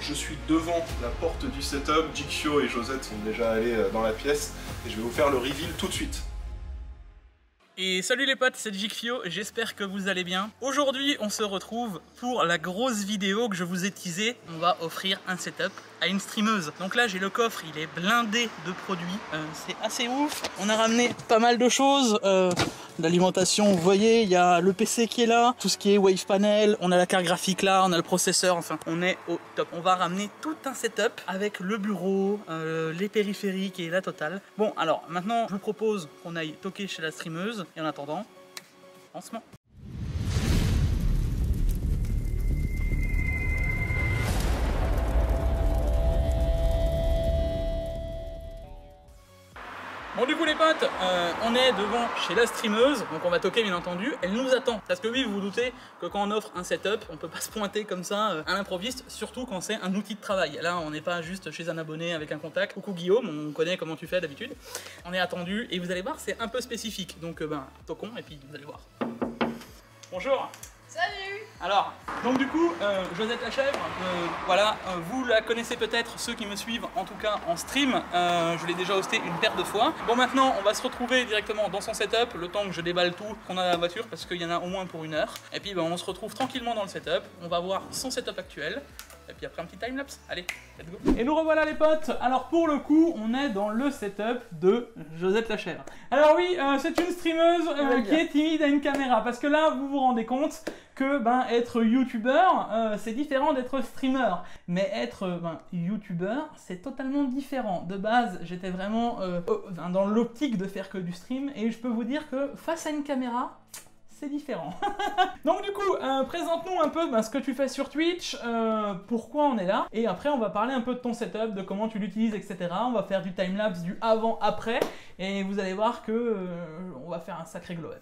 je suis devant la porte du setup, Jikfio et Josette sont déjà allés dans la pièce et je vais vous faire le reveal tout de suite. Et salut les potes, c'est Jikfio, j'espère que vous allez bien. Aujourd'hui, on se retrouve pour la grosse vidéo que je vous ai teasée. On va offrir un setup à une streameuse. Donc là, j'ai le coffre, il est blindé de produits. C'est assez ouf. On a ramené pas mal de choses. L'alimentation, vous voyez, il y a le PC qui est là, tout ce qui est Wave Panel, on a la carte graphique là, on a le processeur, enfin, on est au top. On va ramener tout un setup avec le bureau, les périphériques et la totale. Bon, alors maintenant, je vous propose qu'on aille toquer chez la streameuse. Et en attendant, lancement. Bon du coup les potes, on est devant chez la streameuse, donc on va toquer bien entendu, elle nous attend. Parce que oui, vous vous doutez que quand on offre un setup, on peut pas se pointer comme ça à l'improviste, surtout quand c'est un outil de travail. Là on n'est pas juste chez un abonné avec un contact. Coucou Guillaume, on connaît comment tu fais d'habitude. On est attendu et vous allez voir c'est un peu spécifique, donc toquons et puis vous allez voir. Bonjour. Salut! Alors, donc du coup, Josette la chèvre, voilà, vous la connaissez peut-être, ceux qui me suivent en tout cas en stream, je l'ai déjà hosté une paire de fois. Bon maintenant, on va se retrouver directement dans son setup, le temps que je déballe tout qu'on a dans la voiture, parce qu'il y en a au moins pour 1 heure. Et puis on se retrouve tranquillement dans le setup, on va voir son setup actuel. Et puis après un petit timelapse, allez, let's go. Et nous revoilà les potes. Alors pour le coup, on est dans le setup de Josette la chèvre. Alors oui, c'est une streameuse qui est timide à une caméra, parce que là, vous vous rendez compte que être youtubeur, c'est différent d'être streamer. Mais être youtubeur, c'est totalement différent. De base, j'étais vraiment dans l'optique de faire que du stream, et je peux vous dire que face à une caméra, c'est différent. Donc du coup, présente-nous un peu ce que tu fais sur Twitch, pourquoi on est là, et après on va parler un peu de ton setup, de comment tu l'utilises, etc. On va faire du timelapse, du avant-après, et vous allez voir que on va faire un sacré glow-up.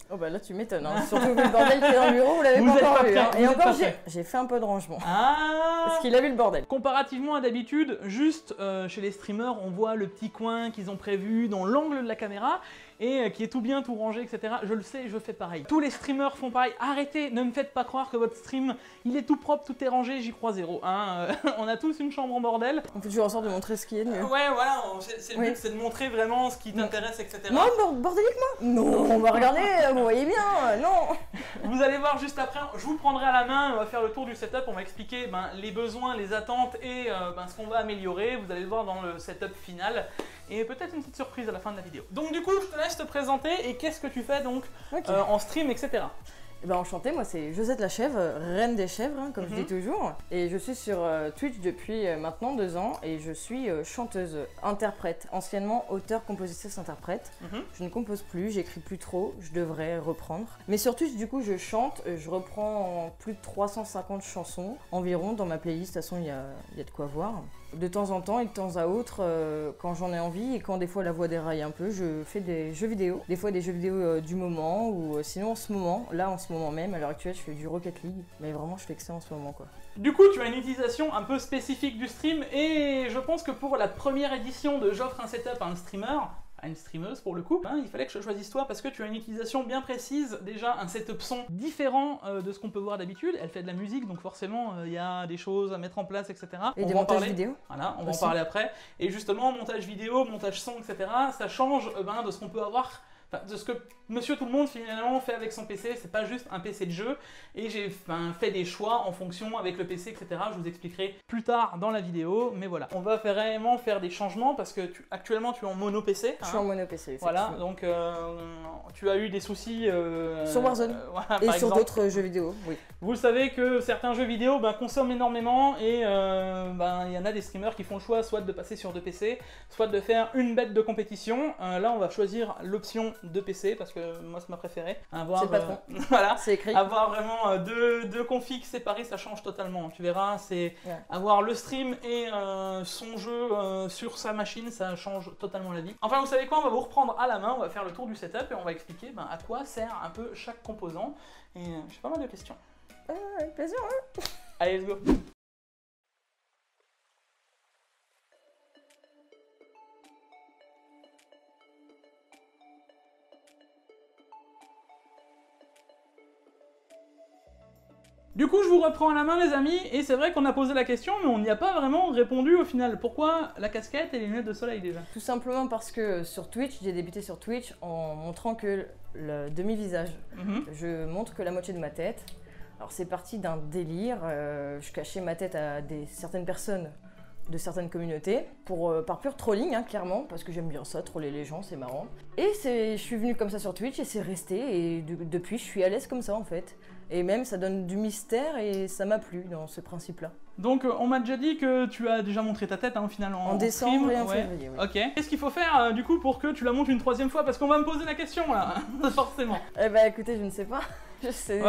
Oh bah là tu m'étonnes, hein. Surtout vu le bordel qui est dans le bureau, vous l'avez pas encore vu. Hein. Et encore j'ai fait un peu de rangement. Ah, parce qu'il a vu le bordel. Comparativement à d'habitude, juste chez les streamers, on voit le petit coin qu'ils ont prévu dans l'angle de la caméra et qui est tout bien, tout rangé, etc. Je le sais, je fais pareil. Tous les streamers font pareil. Arrêtez, ne me faites pas croire que votre stream, il est tout propre, tout est rangé, j'y crois zéro. Hein. On a tous une chambre en bordel. On fait toujours en sorte de montrer ce qui est de mieux. Ouais, voilà, c'est le but, c'est de montrer vraiment ce qui t'intéresse, etc. Non, bordélique moi. Non, on va regarder, vous voyez bien, non. Vous allez voir juste après, je vous prendrai à la main, on va faire le tour du setup, on va expliquer les besoins, les attentes et ce qu'on va améliorer. Vous allez le voir dans le setup final. Et peut-être une petite surprise à la fin de la vidéo. Donc du coup, je te laisse te présenter et qu'est-ce que tu fais donc en stream, etc. Eh ben enchanté, moi c'est Josette la chèvre, reine des chèvres, hein, comme je dis toujours. Et je suis sur Twitch depuis maintenant 2 ans et je suis chanteuse, interprète, anciennement auteur, compositrice, interprète. Je ne compose plus, j'écris plus trop, je devrais reprendre. Mais sur Twitch du coup je chante, je reprends plus de 350 chansons environ dans ma playlist, de toute façon il y a de quoi voir. De temps en temps et de temps à autre, quand j'en ai envie et quand des fois la voix déraille un peu, je fais des jeux vidéo. Des fois des jeux vidéo du moment ou sinon en ce moment même, à l'heure actuelle, je fais du Rocket League. Mais vraiment, je fais que ça en ce moment, quoi. Du coup, tu as une utilisation un peu spécifique du stream et je pense que pour la première édition de J'offre un setup à un streamer, à une streameuse pour le coup, il fallait que je choisisse toi parce que tu as une utilisation bien précise, déjà un setup son différent de ce qu'on peut voir d'habitude. Elle fait de la musique, donc forcément il y a des choses à mettre en place, etc. Et des montages vidéo. Voilà, on va en parler après. Et justement, montage vidéo, montage son, etc. Ça change de ce qu'on peut avoir. Enfin, de ce que monsieur tout le monde finalement fait avec son PC, c'est pas juste un PC de jeu, et j'ai fait des choix en fonction avec le PC, etc. Je vous expliquerai plus tard dans la vidéo, mais voilà. On va vraiment faire des changements parce que actuellement tu es en mono PC. Je suis en mono PC, voilà, donc tu as eu des soucis sur Warzone voilà, et sur d'autres jeux vidéo, oui. Vous le savez que certains jeux vidéo consomment énormément et il y en a des streamers qui font le choix soit de passer sur 2 PC, soit de faire une bête de compétition. Là on va choisir l'option de PC parce que moi c'est ma préférée. C'est le patron. Voilà, c'est écrit. Avoir vraiment deux configs séparés, ça change totalement. Tu verras, c'est avoir le stream et son jeu sur sa machine, ça change totalement la vie. Enfin, vous savez quoi, on va vous reprendre à la main, on va faire le tour du setup et on va expliquer à quoi sert un peu chaque composant. Et j'ai pas mal de questions. Avec plaisir, hein. Allez, let's go. Du coup, je vous reprends à la main, les amis, et c'est vrai qu'on a posé la question, mais on n'y a pas vraiment répondu au final. Pourquoi la casquette et les lunettes de soleil déjà? Tout simplement parce que sur Twitch, j'ai débuté sur Twitch en montrant que le demi-visage. Je montre que la moitié de ma tête. Alors c'est parti d'un délire, je cachais ma tête à certaines personnes de certaines communautés, par pur trolling, hein, clairement, parce que j'aime bien ça, troller les gens, c'est marrant. Et je suis venue comme ça sur Twitch et c'est resté, et depuis je suis à l'aise comme ça en fait. Et même ça donne du mystère et ça m'a plu dans ce principe-là. Donc on m'a déjà dit que tu as déjà montré ta tête hein, au final en décembre stream. et en février, oui. Ok. Qu'est-ce qu'il faut faire du coup pour que tu la montres une troisième fois? Parce qu'on va me poser la question là, forcément. Eh bah écoutez, je ne sais pas. Les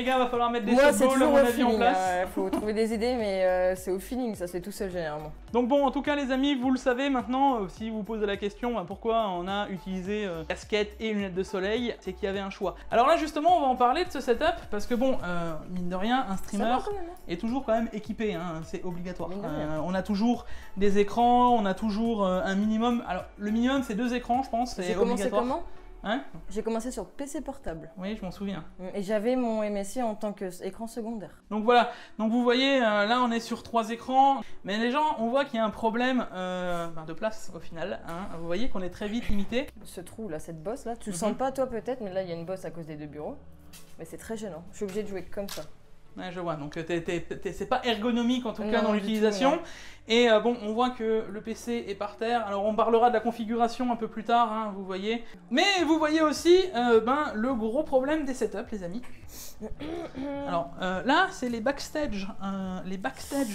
gars, va falloir mettre des softballs à mon avis en place. Il faut trouver des idées, mais c'est au feeling, ça c'est tout seul généralement. Donc bon, en tout cas les amis, vous le savez maintenant, si vous posez la question pourquoi on a utilisé casquette et lunettes de soleil, c'est qu'il y avait un choix. Alors là justement, on va en parler de ce setup, parce que bon, mine de rien, un streamer est toujours quand même équipé, hein, c'est obligatoire. On a toujours des écrans, on a toujours un minimum, alors le minimum c'est 2 écrans je pense, c'est obligatoire. Comment Hein? J'ai commencé sur PC portable. Oui, je m'en souviens. Et j'avais mon MSI en tant qu'écran secondaire. Donc voilà, donc vous voyez, là on est sur 3 écrans, mais les gens, on voit qu'il y a un problème de place au final. Hein. Vous voyez qu'on est très vite limité. Ce trou là, cette bosse là, tu le sens pas toi peut-être, mais là il y a une bosse à cause des 2 bureaux. Mais c'est très gênant, je suis obligée de jouer comme ça. Ouais, je vois, donc c'est pas ergonomique en tout cas dans l'utilisation. Et bon, on voit que le PC est par terre. Alors on parlera de la configuration un peu plus tard, hein, vous voyez. Mais vous voyez aussi le gros problème des setups, les amis. Alors là, c'est les backstage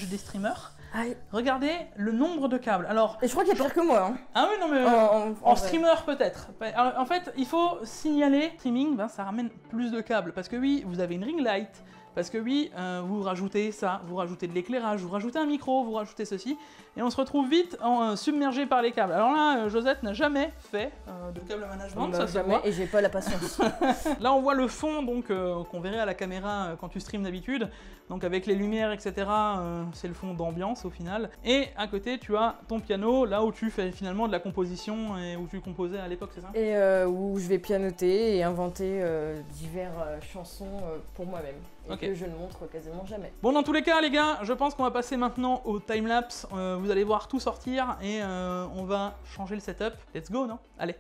des streamers. Aïe. Regardez le nombre de câbles. Alors, et je crois qu'il y a pire que moi. Hein. Ah oui, non mais en streamer peut-être. Alors, en fait, il faut signaler, streaming, ça ramène plus de câbles. Parce que oui, vous avez une ring light. Parce que oui, vous rajoutez ça, vous rajoutez de l'éclairage, vous rajoutez un micro, vous rajoutez ceci, et on se retrouve vite submergé par les câbles. Alors là, Josette n'a jamais fait de câble management, ça se voit. Et j'ai pas la patience. Là, on voit le fond donc qu'on verrait à la caméra quand tu streams d'habitude. Donc avec les lumières, etc. C'est le fond d'ambiance au final. Et à côté, tu as ton piano, là où tu fais finalement de la composition et où tu composais à l'époque, c'est ça? Et où je vais pianoter et inventer diverses chansons pour moi-même. Et que je ne montre quasiment jamais. Bon, dans tous les cas, les gars, je pense qu'on va passer maintenant au timelapse. Vous allez voir tout sortir et on va changer le setup. Let's go, non? Allez.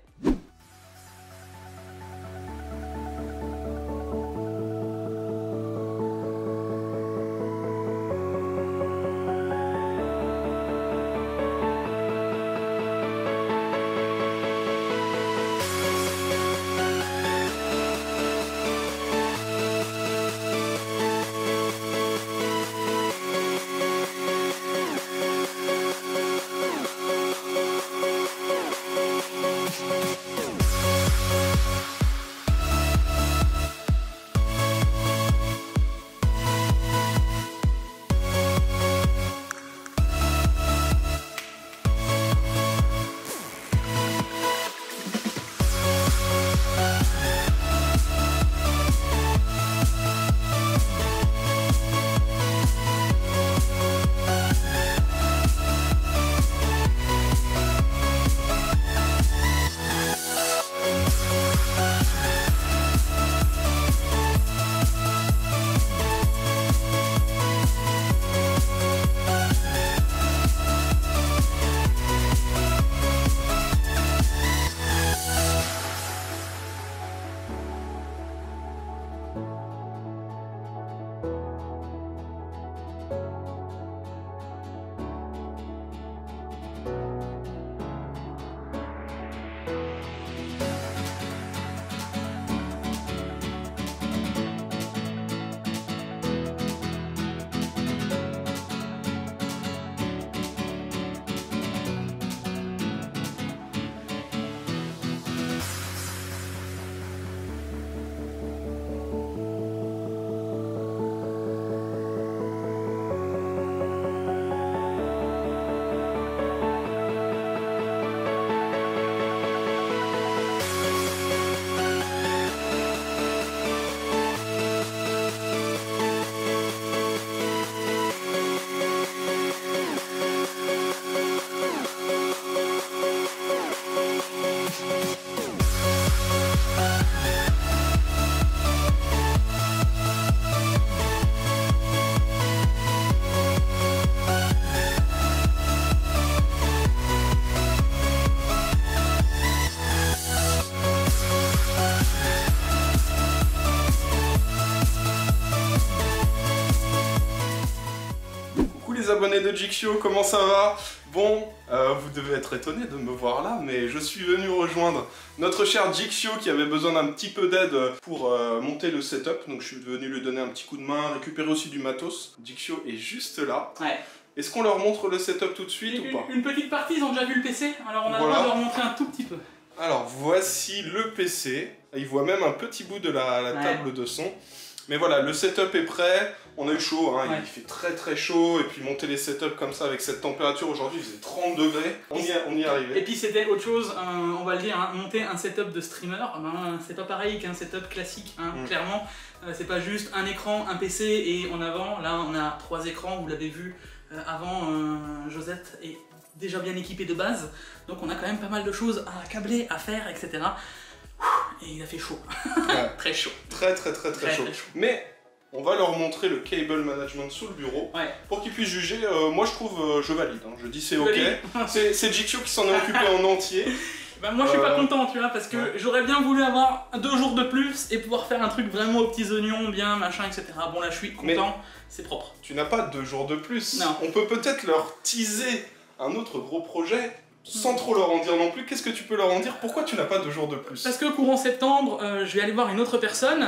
abonnés de Jikcio, comment ça va? Bon, vous devez être étonnés de me voir là, mais je suis venu rejoindre notre cher Jikcio qui avait besoin d'un petit peu d'aide pour monter le setup. Donc je suis venu lui donner un petit coup de main, récupérer aussi du matos. Jikcio est juste là. Ouais. Est-ce qu'on leur montre le setup tout de suite ou pas? Une petite partie, ils ont déjà vu le PC, alors on a le droit de leur montrer un tout petit peu. Alors voici le PC. Il voit même un petit bout de la table de son. Mais voilà, le setup est prêt, on a eu chaud, hein, il fait très chaud, et puis monter les setups comme ça avec cette température, aujourd'hui il faisait 30 degrés, on y est arrivé. Et puis c'était autre chose, on va le dire, hein, monter un setup de streamer, ben, c'est pas pareil qu'un setup classique, hein, clairement, c'est pas juste un écran, un PC et en avant, là on a 3 écrans, vous l'avez vu avant, Josette est déjà bien équipé de base, donc on a quand même pas mal de choses à câbler, à faire, etc. Et il a fait chaud. Ouais. Très chaud. Très chaud. Mais on va leur montrer le cable management sous le bureau pour qu'ils puissent juger. Moi je trouve, je valide. Hein. Je dis c'est ok. C'est Jikcio qui s'en est occupé en entier. Bah, moi je suis pas content, tu vois, parce que j'aurais bien voulu avoir 2 jours de plus et pouvoir faire un truc vraiment aux petits oignons, bien, machin, etc. Bon là je suis content, c'est propre. Tu n'as pas 2 jours de plus. Non. On peut peut-être leur teaser un autre gros projet. Sans trop leur en dire non plus, qu'est-ce que tu peux leur en dire? Pourquoi tu n'as pas 2 jours de plus? Parce que courant septembre, je vais aller voir une autre personne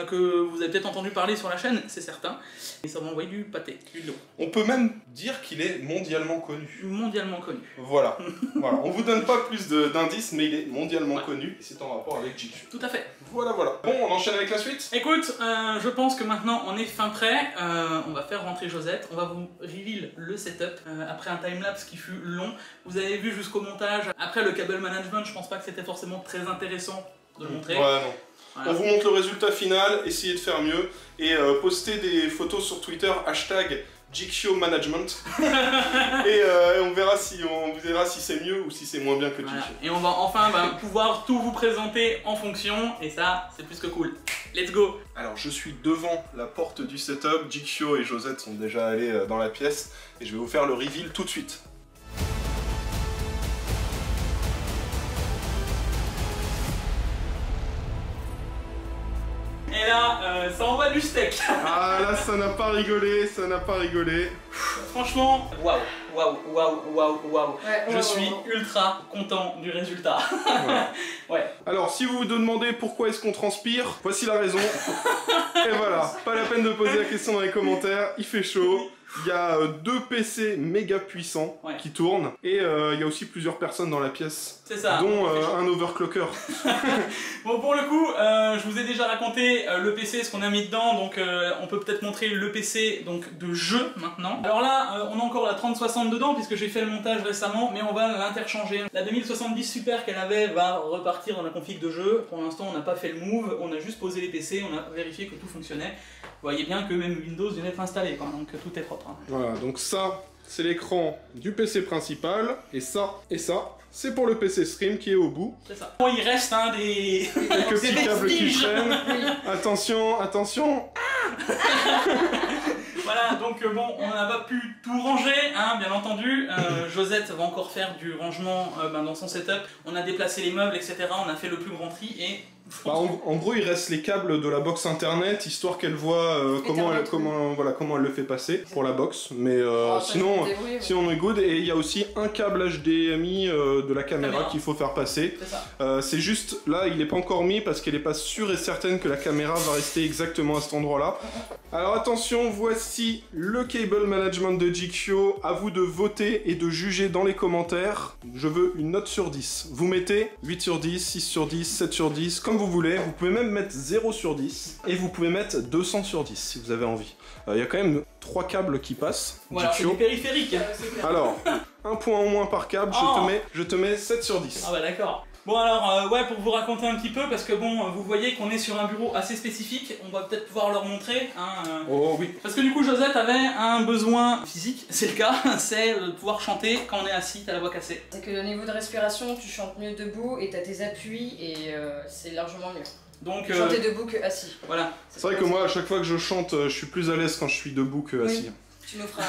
que vous avez peut-être entendu parler sur la chaîne, c'est certain. Et ça va m'envoyer du pâté, du lot. On peut même dire qu'il est mondialement connu. Mondialement connu. Voilà. Voilà. On vous donne pas plus d'indices, mais il est mondialement connu. Et c'est en rapport avec Jikcio. Tout à fait. Voilà. Bon, on enchaîne avec la suite? Écoute, je pense que maintenant on est fin prêt. On va faire rentrer Josette. On va vous reveal le setup après un timelapse qui fut long. Vous avez vu jusqu'au montage. Après le cable management, je pense pas que c'était forcément très intéressant de le montrer. Ouais, non. Voilà. On vous montre le résultat final, essayez de faire mieux et postez des photos sur Twitter, hashtag Jikcio Management et on verra si c'est mieux ou si c'est moins bien que Jikcio. Voilà. Et on va enfin pouvoir tout vous présenter en fonction et ça c'est plus que cool. Let's go. Alors je suis devant la porte du setup, Jikcio et Josette sont déjà allés dans la pièce et je vais vous faire le reveal tout de suite. Et là, ça envoie du steak. Ah là, ça n'a pas rigolé, Franchement, waouh. Je suis ultra content du résultat. Ouais. Alors, si vous vous demandez pourquoi est-ce qu'on transpire, voici la raison. Et voilà, pas la peine de poser la question dans les commentaires, il fait chaud. Il y a 2 PC méga puissants qui tournent et il y a aussi plusieurs personnes dans la pièce, dont un overclocker. Bon, pour le coup, je vous ai déjà raconté le PC, ce qu'on a mis dedans, donc on peut peut-être montrer le PC donc, de jeu maintenant. Alors là, on a encore la 3060 dedans puisque j'ai fait le montage récemment, mais on va l'interchanger. La 2070 Super qu'elle avait va repartir dans la config de jeu. Pour l'instant, on n'a pas fait le move, on a juste posé les PC, on a vérifié que tout fonctionnait. Vous voyez bien que même Windows vient d'être installé, quoi, donc tout est propre. Hein. Voilà, donc ça, c'est l'écran du PC principal, et ça, c'est pour le PC Stream qui est au bout. C'est ça. Bon, il reste des... quelques petits câbles qui traînent. Attention. Voilà, donc bon, on n'a pas pu tout ranger, hein, bien entendu. Josette va encore faire du rangement dans son setup. On a déplacé les meubles, etc. On a fait le plus grand tri et... en gros, il reste les câbles de la box internet, histoire qu'elle voit comment elle le fait passer pour la box. Mais sinon on est good. Et il y a aussi un câble HDMI de la caméra qu'il faut faire passer. C'est juste, là, il n'est pas encore mis parce qu'elle n'est pas sûre et certaine que la caméra va rester exactement à cet endroit-là. Alors attention, voici le cable management de Jikcio. À vous de voter et de juger dans les commentaires. Je veux une note sur 10. Vous mettez 8 sur 10, 6 sur 10, 7 sur 10, comme vous voulez. Vous pouvez même mettre 0 sur 10 et vous pouvez mettre 200 sur 10 si vous avez envie. Il y a quand même 3 câbles qui passent. Voilà, c'est du périphérique. Alors, un point en moins par câble, je te mets 7 sur 10. Ah bah d'accord. Bon alors, ouais, pour vous raconter un petit peu, parce que bon, vous voyez qu'on est sur un bureau assez spécifique, on va peut-être pouvoir leur montrer. Hein, Oh oui. Parce que du coup, Josette avait un besoin physique, c'est le cas, c'est de pouvoir chanter quand on est assis, t'as la voix cassée. C'est que au niveau de respiration, tu chantes mieux debout et t'as tes appuis et c'est largement mieux. Donc, chanter debout que assis. Voilà. C'est vrai que moi, à chaque fois que je chante, je suis plus à l'aise quand je suis debout que assis. Tu nous feras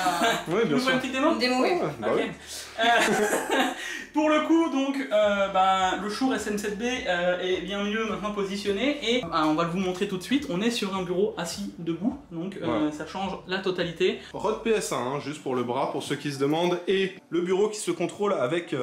ouais, bien sûr. Une petite démo. Une démo, oui. Bah Ok. oui. Pour le coup, donc, le Shure SM7B est bien mieux maintenant positionné et on va vous montrer tout de suite. On est sur un bureau assis debout, donc ça change la totalité. Rode PSA, hein, juste pour le bras, pour ceux qui se demandent, et le bureau qui se contrôle avec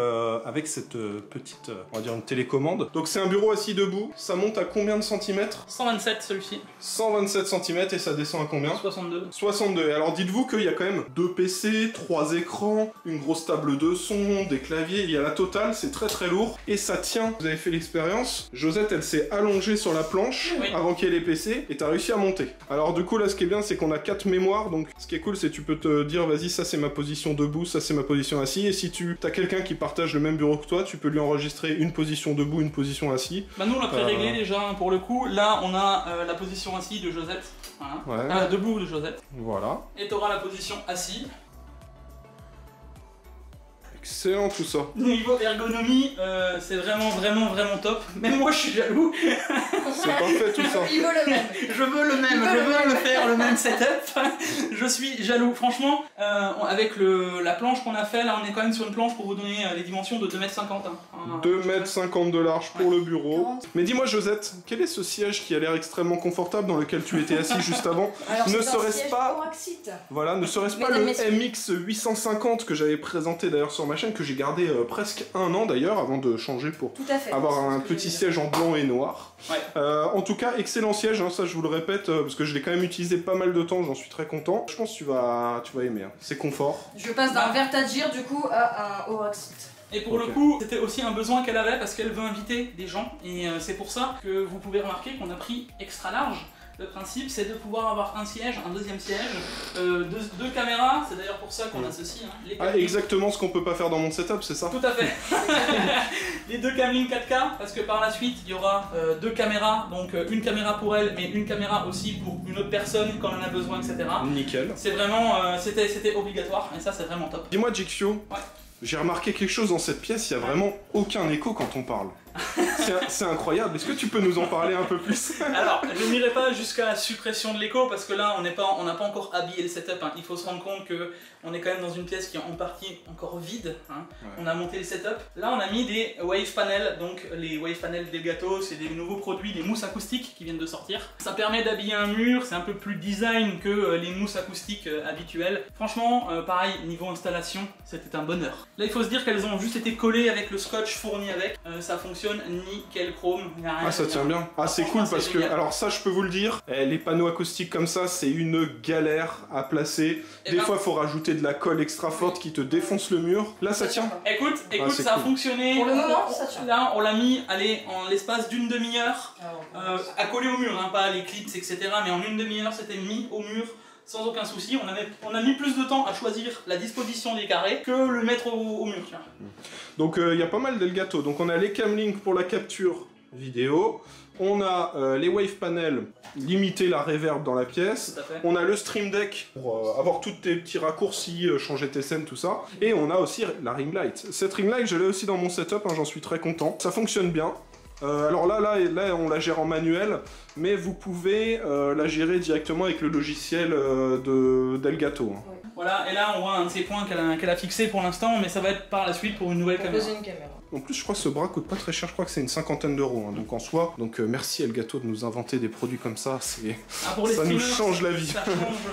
cette petite, on va dire une télécommande. Donc c'est un bureau assis debout, ça monte à combien de centimètres? 127 celui-ci. 127 cm et ça descend à combien? 62. 62. Et alors dites-vous qu'il y a quand même 2 PC, 3 écrans, une grosse table de son, des claviers, il y a la totale, c'est très très lourd et ça tient. Vous avez fait l'expérience, Josette elle s'est allongée sur la planche avant qu'il y ait les PC et t'as réussi à monter. Alors du coup là ce qui est bien c'est qu'on a 4 mémoires, donc ce qui est cool c'est que tu peux te dire vas-y ça c'est ma position debout, ça c'est ma position assis, et si tu as quelqu'un qui partage le même bureau que toi, tu peux lui enregistrer une position debout, une position assis. Bah nous on l'a pré-réglé déjà pour le coup, là on a la position assis de Josette, voilà. Debout de Josette. Voilà. Et t'auras la position assis. Excellent tout ça. Niveau ergonomie, c'est vraiment top. Même moi je suis jaloux. C'est parfait tout ça. Il veut le même. Je veux le même, je veux le faire, le même setup. Je suis jaloux. Franchement, avec la planche qu'on a fait, là on est quand même sur une planche pour vous donner les dimensions de 2,50 m. Hein. 2,50 m de large pour le bureau. Mais dis-moi Josette, quel est ce siège qui a l'air extrêmement confortable dans lequel tu étais assis juste avant? Alors, ne serait-ce pas... Oraxite. Voilà, ne serait-ce pas le MX 850 que j'avais présenté d'ailleurs sur ma chaîne, que j'ai gardé presque 1 an d'ailleurs avant de changer pour avoir un petit siège en blanc et noir. Ouais. En tout cas, excellent siège, hein, ça je vous le répète, parce que je l'ai quand même utilisé pas mal de temps, j'en suis très content. Je pense que tu vas aimer, hein. C'est confort. Je passe d'un Vertagir du coup à un Oraxite. Et pour le coup, c'était aussi un besoin qu'elle avait parce qu'elle veut inviter des gens. Et c'est pour ça que vous pouvez remarquer qu'on a pris extra large. Le principe, c'est de pouvoir avoir un siège, un deuxième siège, deux caméras, c'est d'ailleurs pour ça qu'on a ceci. Hein, exactement ce qu'on peut pas faire dans mon setup, c'est ça? Tout à fait. Les 2 Camlink 4K, parce que par la suite, il y aura 2 caméras, donc une caméra pour elle, mais une caméra aussi pour une autre personne quand on en a besoin, etc. Nickel. C'est vraiment, c'était obligatoire, et ça c'est vraiment top. Dis-moi Jixio, ouais. J'ai remarqué quelque chose dans cette pièce, il n'y a vraiment aucun écho quand on parle. C'est incroyable, est-ce que tu peux nous en parler un peu plus? Alors, je n'irai pas jusqu'à la suppression de l'écho parce que là, on n'a pas encore habillé le setup. Hein. Il faut se rendre compte qu'on est quand même dans une pièce qui est en partie encore vide. Hein. Ouais. On a monté le setup. Là, on a mis des wave panels. Donc, les wave panels d'Elgato, c'est des nouveaux produits, des mousses acoustiques qui viennent de sortir. Ça permet d'habiller un mur, c'est un peu plus design que les mousses acoustiques habituelles. Franchement, pareil, niveau installation, c'était un bonheur. Là, il faut se dire qu'elles ont juste été collées avec le scotch fourni avec. Ça fonctionne nickel chrome, il n'y a rien. Ah, ça tient bien. Ah, c'est cool parce que, alors ça je peux vous le dire, les panneaux acoustiques comme ça c'est une galère à placer. Des fois faut rajouter de la colle extra forte qui te défonce le mur. Là ça tient. Écoute, ça a fonctionné. Pour le moment ça tient. Là on l'a mis, allez, en l'espace d'une demi-heure, à coller au mur, hein, pas les clips etc. Mais en une demi-heure c'était mis au mur. Sans aucun souci, on a mis plus de temps à choisir la disposition des carrés que le mettre au mur. Tiens. Donc il y a pas mal d'Elgato. Donc on a les Camlink pour la capture vidéo, on a les wave panels, limiter la reverb dans la pièce, on a le Stream Deck pour avoir tous tes petits raccourcis, changer tes scènes, tout ça, et on a aussi la ring light. Cette ring light je l'ai aussi dans mon setup, hein, j'en suis très content, ça fonctionne bien. Alors là on la gère en manuel, mais vous pouvez la gérer directement avec le logiciel d'Elgato. Hein. Ouais. Voilà, et là on voit un de ces points qu'elle a fixé pour l'instant, mais ça va être par la suite pour une nouvelle caméra. En plus, je crois que ce bras coûte pas très cher, je crois que c'est une 50aine d'euros, hein, donc en soi. Donc merci Elgato de nous inventer des produits comme ça, ça nous change la vie. Ça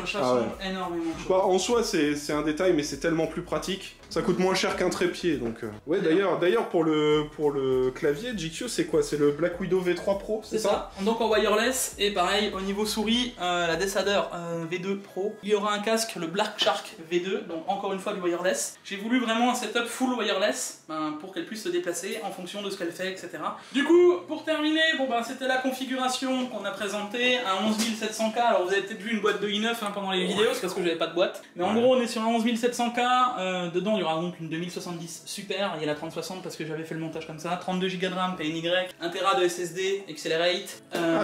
change énormément. Bah, en soi, c'est un détail, mais c'est tellement plus pratique. Ça coûte moins cher qu'un trépied, donc... Ouais, d'ailleurs, pour le clavier, GQ, c'est quoi? C'est le Black Widow V3 Pro, c'est ça? Donc en wireless, et pareil, au niveau souris, la Desader V2 Pro. Il y aura un casque, le Black Shark V2, donc encore une fois du wireless. J'ai voulu vraiment un setup full wireless, pour qu'elle puisse se déplacer en fonction de ce qu'elle fait, etc. Du coup, pour terminer, c'était la configuration qu'on a présentée à 11700K. Alors vous avez peut-être vu une boîte de i9 hein, pendant les vidéos, c'est parce que j'avais pas de boîte. Mais en gros, on est sur un 11700K. Dedans, il y aura donc une 2070 Super. Il y a la 3060 parce que j'avais fait le montage comme ça. 32 Go de RAM, PNY, 1 Tera de SSD, Accelerate.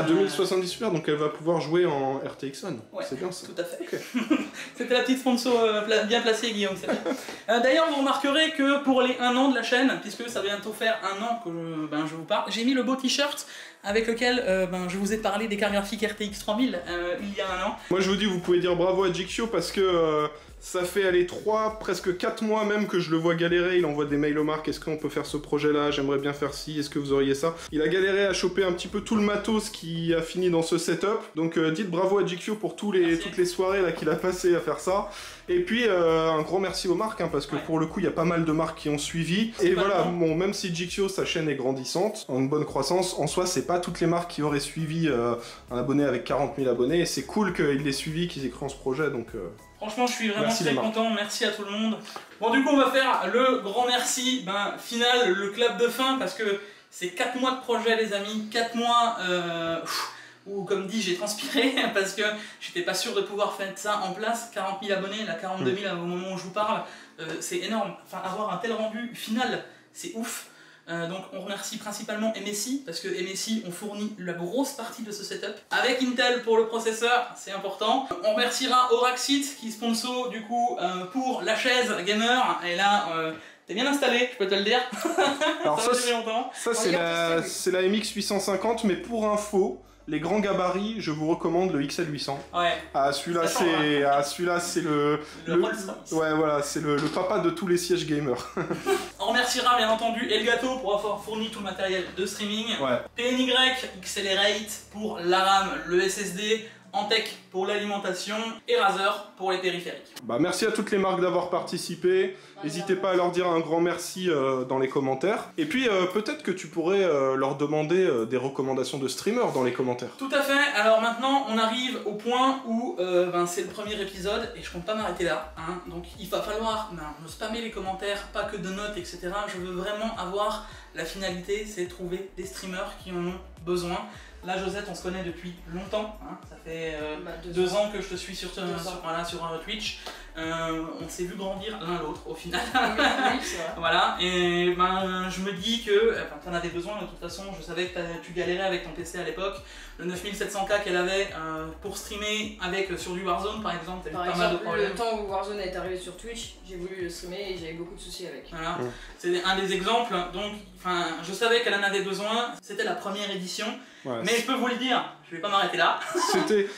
2070 Super, donc elle va pouvoir jouer en RTX One. Ouais, c'est bien ça. Tout à fait. Okay. C'était la petite sponsor bien placée, Guillaume. D'ailleurs, vous remarquerez que pour les 1 an de la chaîne, puisque ça va bientôt faire 1 an que je vous parle, j'ai mis le beau t-shirt avec lequel je vous ai parlé des cartes graphiques RTX 3000 il y a 1 an. Moi je vous dis, vous pouvez dire bravo à Jikcio parce que ça fait aller 3, presque 4 mois même que je le vois galérer. Il envoie des mails aux marques, est-ce qu'on peut faire ce projet là, j'aimerais bien faire ci, est-ce que vous auriez ça. Il a galéré à choper un petit peu tout le matos qui a fini dans ce setup. Donc dites bravo à Jikcio pour toutes les soirées là qu'il a passé à faire ça. Et puis un gros merci aux marques parce que pour le coup il y a pas mal de marques qui ont suivi. Et voilà, bon, même si Jikcio sa chaîne est grandissante, en bonne croissance, en soi c'est pas toutes les marques qui auraient suivi un abonné avec 40 000 abonnés. Et c'est cool qu'il l'ait suivi, qu'ils aient cru en ce projet. Donc franchement, je suis vraiment très content, merci à tout le monde. Bon, du coup, on va faire le grand merci final, le clap de fin, parce que c'est 4 mois de projet, les amis. 4 mois où, comme dit, j'ai transpiré, parce que j'étais pas sûr de pouvoir faire ça en place. 40 000 abonnés, là, 42 000 au moment où je vous parle, c'est énorme. Enfin, avoir un tel rendu final, c'est ouf. Donc on remercie principalement MSI parce que MSI ont fourni la grosse partie de ce setup. Avec Intel pour le processeur, c'est important. On remerciera Auraxit qui sponsor du coup pour la chaise gamer. Et là, t'es bien installé, je peux te le dire. Alors ça va durer longtemps. Ça c'est la MX 850, mais pour info, les grands gabarits, je vous recommande le XL800. Ouais. Ah celui-là c'est le ouais voilà, c'est le papa de tous les sièges gamers. On remerciera bien entendu Elgato pour avoir fourni tout le matériel de streaming. Ouais. PNY Accelerate pour la RAM, le SSD. Antec pour l'alimentation et Razer pour les périphériques. Merci à toutes les marques d'avoir participé. N'hésitez pas à leur dire un grand merci dans les commentaires. Et puis peut-être que tu pourrais leur demander des recommandations de streamers dans les commentaires. Tout à fait. Alors maintenant on arrive au point où c'est le premier épisode et je compte pas m'arrêter là. Donc il va falloir me spammer les commentaires, pas que de notes, etc. Je veux vraiment avoir la finalité, c'est trouver des streamers qui en ont besoin. Là, Josette, on se connaît depuis longtemps, ça fait 2 ans que je te suis sur Twitch. On s'est vu grandir l'un l'autre au final. Oui, c'est vrai. Voilà, et je me dis que tu en avais besoin de toute façon. Je savais que tu galérais avec ton PC à l'époque. Le 9700K qu'elle avait pour streamer sur du Warzone par exemple, t'as eu pas mal de problèmes. Le temps où Warzone est arrivé sur Twitch, j'ai voulu le streamer et j'avais beaucoup de soucis avec. Voilà, c'est un des exemples. Donc, je savais qu'elle en avait besoin. C'était la première édition. Ouais, mais je peux vous le dire, je vais pas m'arrêter là.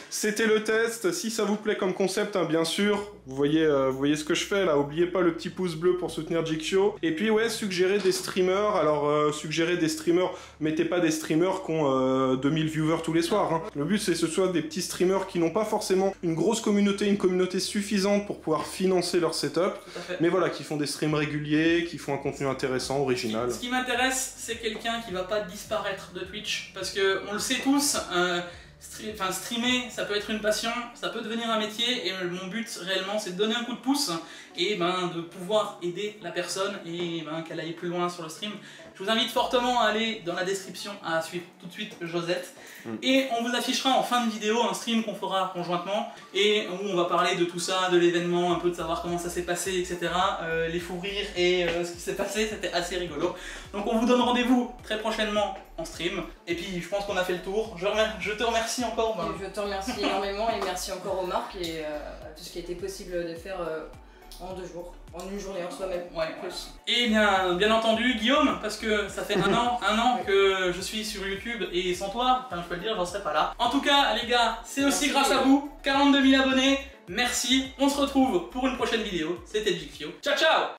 C'était le test. Si ça vous plaît comme concept, bien sûr, vous voyez ce que je fais là. Oubliez pas le petit pouce bleu pour soutenir Jikcio. Et puis ouais, suggérez des streamers. Alors suggérez des streamers. Mettez pas des streamers qui ont 2000 viewers tous les soirs. Le but c'est que ce soit des petits streamers qui n'ont pas forcément une grosse communauté, une communauté suffisante pour pouvoir financer leur setup. Mais voilà, qui font des streams réguliers, qui font un contenu intéressant, original. Ce qui m'intéresse, c'est quelqu'un qui va pas disparaître de Twitch, parce que on le sait tous. Streamer, ça peut être une passion, ça peut devenir un métier, et mon but réellement c'est de donner un coup de pouce et de pouvoir aider la personne et qu'elle aille plus loin sur le stream. Je vous invite fortement à aller dans la description à suivre tout de suite Josette. Et on vous affichera en fin de vidéo un stream qu'on fera conjointement et où on va parler de tout ça, de l'événement, un peu de savoir comment ça s'est passé, etc. Les fous rires et ce qui s'est passé, c'était assez rigolo. Donc on vous donne rendez-vous très prochainement en stream. Et puis je pense qu'on a fait le tour. Je te remercie encore. Je te remercie énormément et merci encore aux marques et à tout ce qui a été possible de faire en 2 jours, en une journée en soi-même. Ouais, plus. Et bien entendu Guillaume, parce que ça fait un an que je suis sur YouTube et sans toi, je peux le dire, j'en serais pas là. En tout cas les gars, c'est aussi grâce à vous, 42 000 abonnés, merci. On se retrouve pour une prochaine vidéo, c'était Jikcio. Ciao ciao.